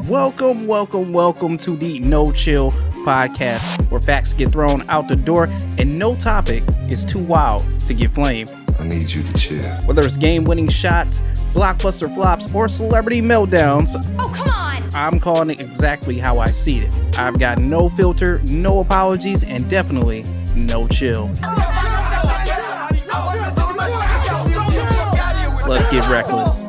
Welcome to the No Chill podcast, where facts get thrown out the door and no topic is too wild to get flamed. I need you to chill. Whether it's game-winning shots, blockbuster flops, or celebrity meltdowns, oh, come on! I'm calling it exactly how I see it. I've got no filter, no apologies, and definitely no chill. Let's get reckless.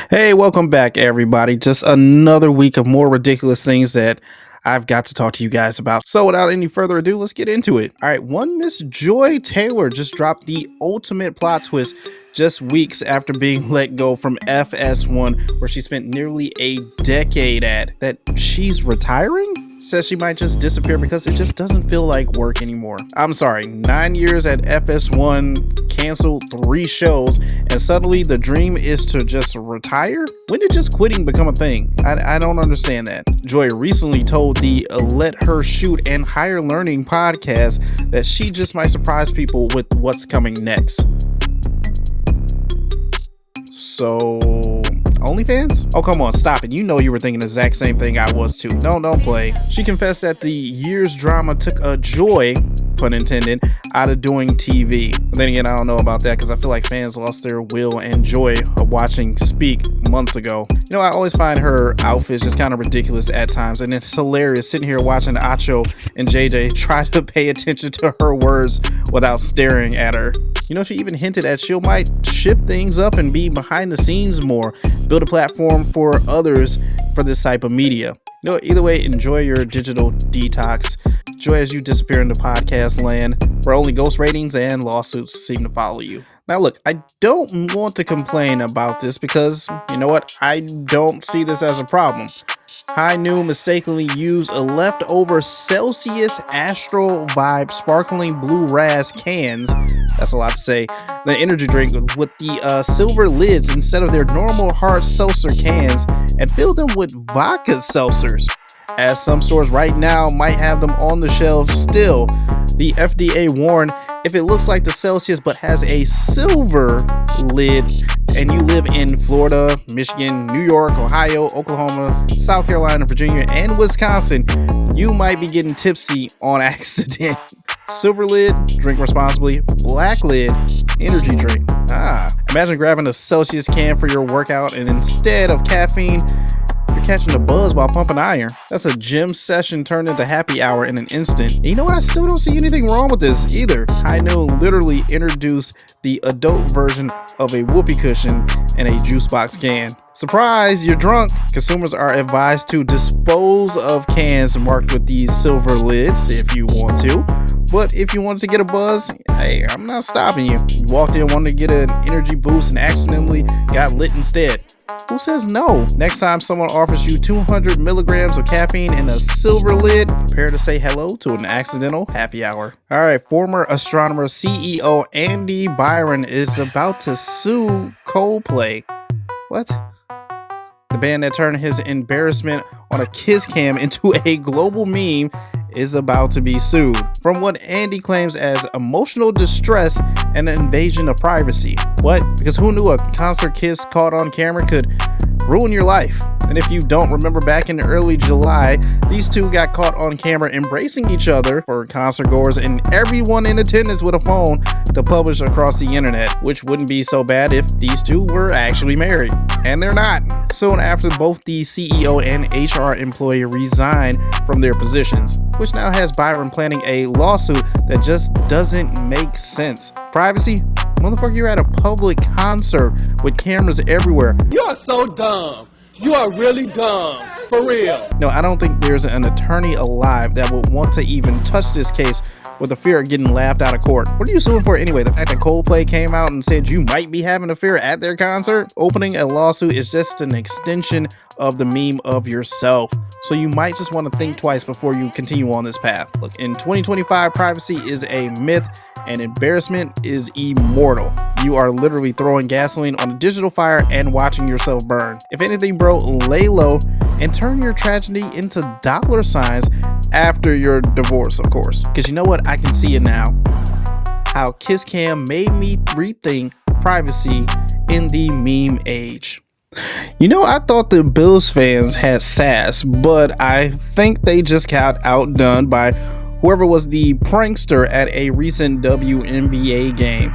Hey, welcome back, everybody. Just another week of more ridiculous things that I've got to talk to you guys about. So without any further ado, let's get into it. All right, one Miss Joy Taylor just dropped the ultimate plot twist just weeks after being let go from FS1, where she spent nearly a decade at, that she's retiring? Says she might just disappear because it just doesn't feel like work anymore. I'm sorry, 9 years at FS1, canceled 3 shows, and suddenly the dream is to just retire? When did just quitting become a thing? I don't understand that. Joy recently told the Let Her Shoot and Higher Learning podcast that she just might surprise people with what's coming next. So, OnlyFans? Oh, come on, stop it. You know you were thinking the exact same thing I was too. Don't play. She confessed that the year's drama took a joy, pun intended, out of doing TV. But then again, I don't know about that because I feel like fans lost their will and joy of watching Speak months ago. You know, I always find her outfits just kind of ridiculous at times, and it's hilarious sitting here watching Acho and JJ try to pay attention to her words without staring at her. You know, she even hinted at she might shift things up and be behind the scenes more, build a platform for others for this type of media. You know, either way, enjoy your digital detox. Enjoy as you disappear into podcast land, where only ghost ratings and lawsuits seem to follow you. Now look, I don't want to complain about this because, you know what, I don't see this as a problem. High Noon mistakenly used a leftover Celsius Astral Vibe sparkling blue Raz cans, that's a lot to say, the energy drink with the silver lids instead of their normal hard seltzer cans, and filled them with vodka seltzers. As some stores right now might have them on the shelves still, the FDA warned if it looks like the Celsius but has a silver lid and you live in Florida, Michigan, New York, Ohio, Oklahoma, South Carolina, Virginia, and Wisconsin, you might be getting tipsy on accident. Silver lid, drink responsibly. Black lid, energy drink. Imagine grabbing a Celsius can for your workout and instead of caffeine, you're catching a buzz while pumping iron. That's a gym session turned into happy hour in an instant. And you know what? I still don't see anything wrong with this either. High Noon literally introduced the adult version of a whoopee cushion in a juice box can. Surprise, you're drunk. Consumers are advised to dispose of cans marked with these silver lids if you want to. But if you wanted to get a buzz, hey, I'm not stopping you. You walked in wanting to get an energy boost and accidentally got lit instead. Who says no? Next time someone offers you 200 milligrams of caffeine in a silver lid, prepare to say hello to an accidental happy hour. All right, former astronomer CEO Andy Byron is about to sue Coldplay. What? The band that turned his embarrassment on a kiss cam into a global meme is about to be sued from what Andy claims as emotional distress and an invasion of privacy. What? Because who knew a concert kiss caught on camera could ruin your life? And if you don't remember, back in early July, these two got caught on camera embracing each other for concert goers and everyone in attendance with a phone to publish across the internet, which wouldn't be so bad if these two were actually married. And they're not. Soon after, both the CEO and HR employee resigned from their positions, which now has Byron planning a lawsuit that just doesn't make sense. Privacy? Motherfucker, you're at a public concert with cameras everywhere. You are so dumb. You are really dumb. For real. No, I don't think there's an attorney alive that would want to even touch this case with the fear of getting laughed out of court. What are you suing for anyway? The fact that Coldplay came out and said you might be having an affair at their concert? Opening a lawsuit is just an extension of the meme of yourself. So you might just want to think twice before you continue on this path. Look, in 2025, privacy is a myth and embarrassment is immortal. You are literally throwing gasoline on a digital fire and watching yourself burn. If anything, bro, lay low and turn your tragedy into dollar signs after your divorce, of course. Because you know what? I can see it now. How Kiss Cam made me rethink privacy in the meme age. You know, I thought the Bills fans had sass, but I think they just got outdone by whoever was the prankster at a recent WNBA game.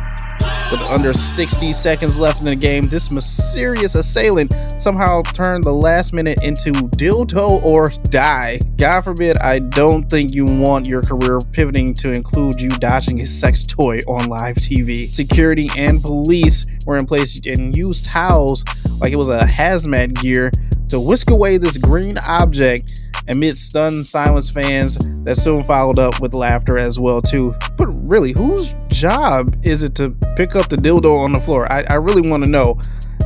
With under 60 seconds left in the game, this mysterious assailant somehow turned the last minute into dildo or die. God forbid, I don't think you want your career pivoting to include you dodging a sex toy on live TV. Security and police were in place and used towels like it was a hazmat gear to whisk away this green object amid stunned silence fans that soon followed up with laughter as well too. But really, whose job is it to pick up the dildo on the floor? I really want to know.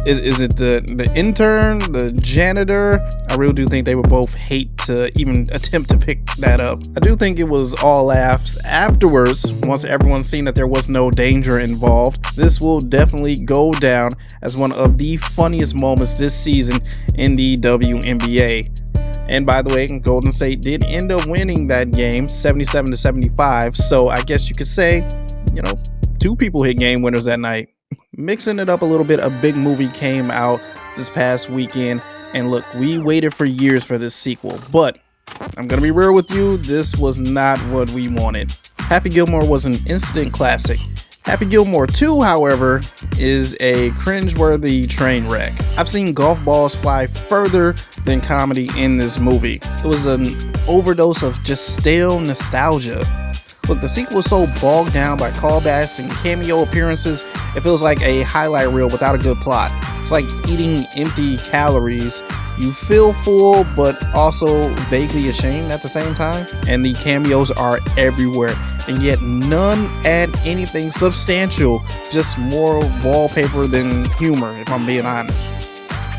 Is it the intern, the janitor? I really do think they would both hate to even attempt to pick that up. I do think it was all laughs afterwards, once everyone's seen that there was no danger involved. This will definitely go down as one of the funniest moments this season in the WNBA. And by the way, Golden State did end up winning that game 77-75. So I guess you could say, you know, two people hit game winners that night. Mixing it up a little bit, a big movie came out this past weekend. And look, we waited for years for this sequel. But I'm going to be real with you, this was not what we wanted. Happy Gilmore was an instant classic. Happy Gilmore 2, however, is a cringeworthy train wreck. I've seen golf balls fly further than comedy in this movie. It was an overdose of just stale nostalgia. Look, the sequel was so bogged down by callbacks and cameo appearances, it feels like a highlight reel without a good plot. It's like eating empty calories. You feel full, but also vaguely ashamed at the same time. And the cameos are everywhere, and yet none add anything substantial, just more wallpaper than humor, if I'm being honest.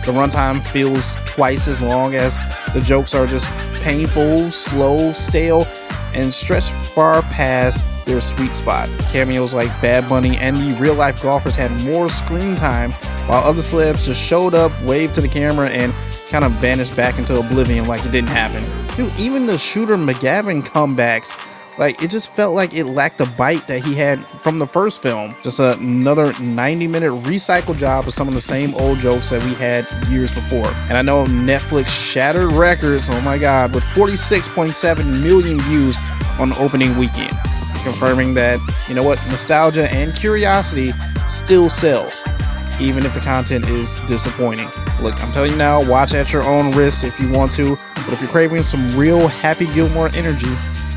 The runtime feels twice as long as the jokes are just painful, slow, stale, and stretch far past their sweet spot. Cameos like Bad Bunny and the real-life golfers had more screen time, while other celebs just showed up, waved to the camera, and kind of vanished back into oblivion like it didn't happen. Dude, even the Shooter McGavin comebacks, like, it just felt like it lacked the bite that he had from the first film. Just another 90-minute recycled job of some of the same old jokes that we had years before. And I know Netflix shattered records, oh my god, with 46.7 million views on opening weekend, confirming that, you know what, nostalgia and curiosity still sells, even if the content is disappointing. Look, I'm telling you now, watch at your own risk if you want to, but if you're craving some real Happy Gilmore energy,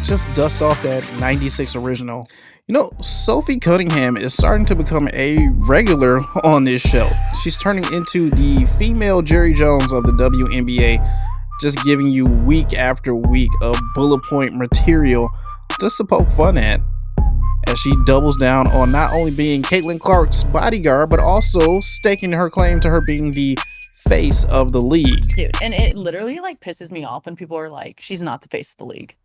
just dust off that 96 original. You know, Sophie Cunningham is starting to become a regular on this show. She's turning into the female Jerry Jones of the WNBA, just giving you week after week of bullet point material just to poke fun at, as she doubles down on not only being Caitlin Clark's bodyguard, but also staking her claim to her being the face of the league. Dude, and it literally like pisses me off when people are like, she's not the face of the league.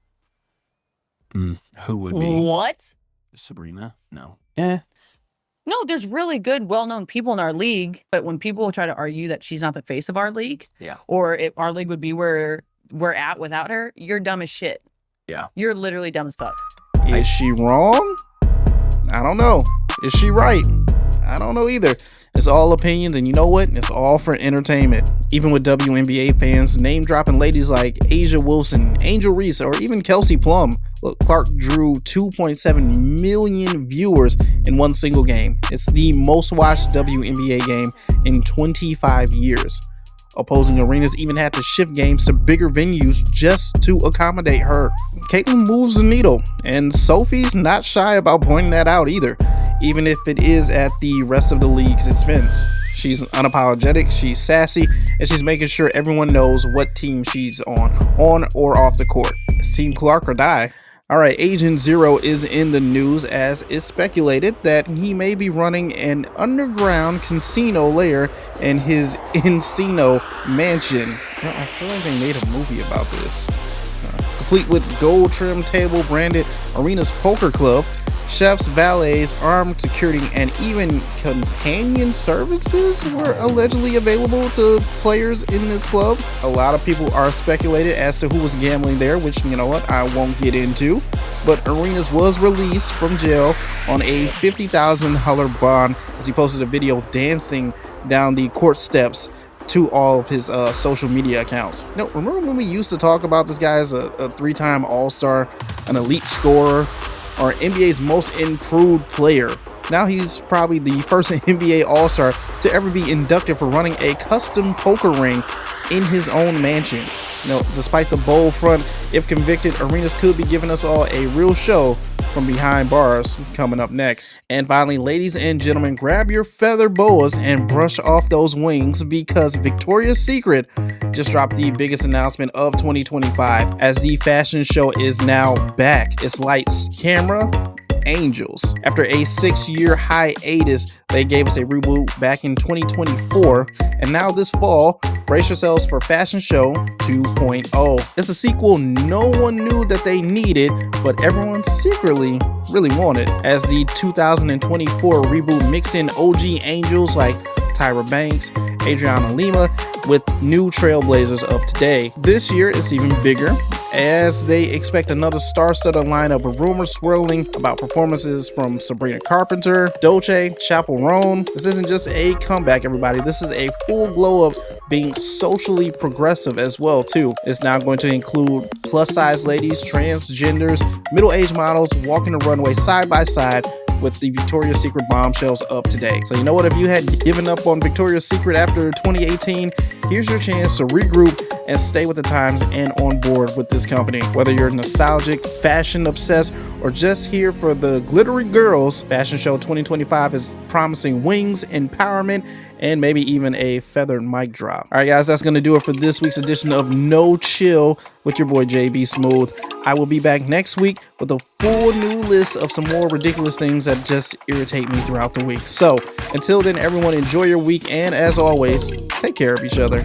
Who would be? What? Sabrina? No. No, there's really good, well-known people in our league, but when people try to argue that she's not the face of our league, Yeah. or if our league would be where we're at without her, you're dumb as shit. Yeah. You're literally dumb as fuck. Is she wrong? I don't know. Is she right? I don't know either. It's all opinions, and you know what? It's all for entertainment. Even with WNBA fans name dropping ladies like Asia Wilson, Angel Reese, or even Kelsey Plum. Look, Clark drew 2.7 million viewers in one single game. It's the most watched WNBA game in 25 years. Opposing arenas even had to shift games to bigger venues just to accommodate her. Caitlin moves the needle, and Sophie's not shy about pointing that out either, even if it is at the rest of the league's expense. She's unapologetic, she's sassy, and she's making sure everyone knows what team she's on or off the court. It's Team Clark or die. Alright, Agent Zero is in the news as it's speculated that he may be running an underground casino lair in his Encino mansion. Well, I feel like they made a movie about this. Complete with gold trim table branded Arenas Poker Club, chefs, valets, armed security, and even companion services were allegedly available to players in this club. A lot of people are speculated as to who was gambling there, which, you know what, I won't get into. But Arenas was released from jail on a $50,000 bond as he posted a video dancing down the court steps to all of his social media accounts. You know, remember when we used to talk about this guy as a 3-time All-Star, an elite scorer, or NBA's most improved player? Now he's probably the first NBA All-Star to ever be inducted for running a custom poker ring in his own mansion. You know, despite the bold front, if convicted, Arenas could be giving us all a real show from behind bars coming up next. And finally, ladies and gentlemen, grab your feather boas and brush off those wings, because Victoria's Secret just dropped the biggest announcement of 2025 as the fashion show is now back. It's lights, camera, angels. After a 6-year hiatus, they gave us a reboot back in 2024, and now this fall, brace yourselves for Fashion Show 2.0. It's a sequel no one knew that they needed, but everyone secretly really wanted, as the 2024 reboot mixed in OG angels like Tyra Banks, Adriana Lima, with new trailblazers of today. This year it's even bigger, as they expect another star-studded lineup of rumors swirling about performances from Sabrina Carpenter, Dolce, Chaperone. This isn't just a comeback, everybody. This is a full glow of being socially progressive as well too. It's now going to include plus-size ladies, transgenders, middle-aged models walking the runway side by side with the Victoria's Secret bombshells of today. So you know what, if you had given up on Victoria's Secret after 2018, here's your chance to regroup and stay with the times and on board with this company. Whether you're nostalgic, fashion obsessed, or just here for the glittery girls, Fashion Show 2025 is promising wings, empowerment, and maybe even a feathered mic drop. All right, guys, that's going to do it for this week's edition of No Chill with your boy JBSmoovv. I will be back next week with a full new list of some more ridiculous things that just irritate me throughout the week. So until then, everyone, enjoy your week, and as always, take care of each other.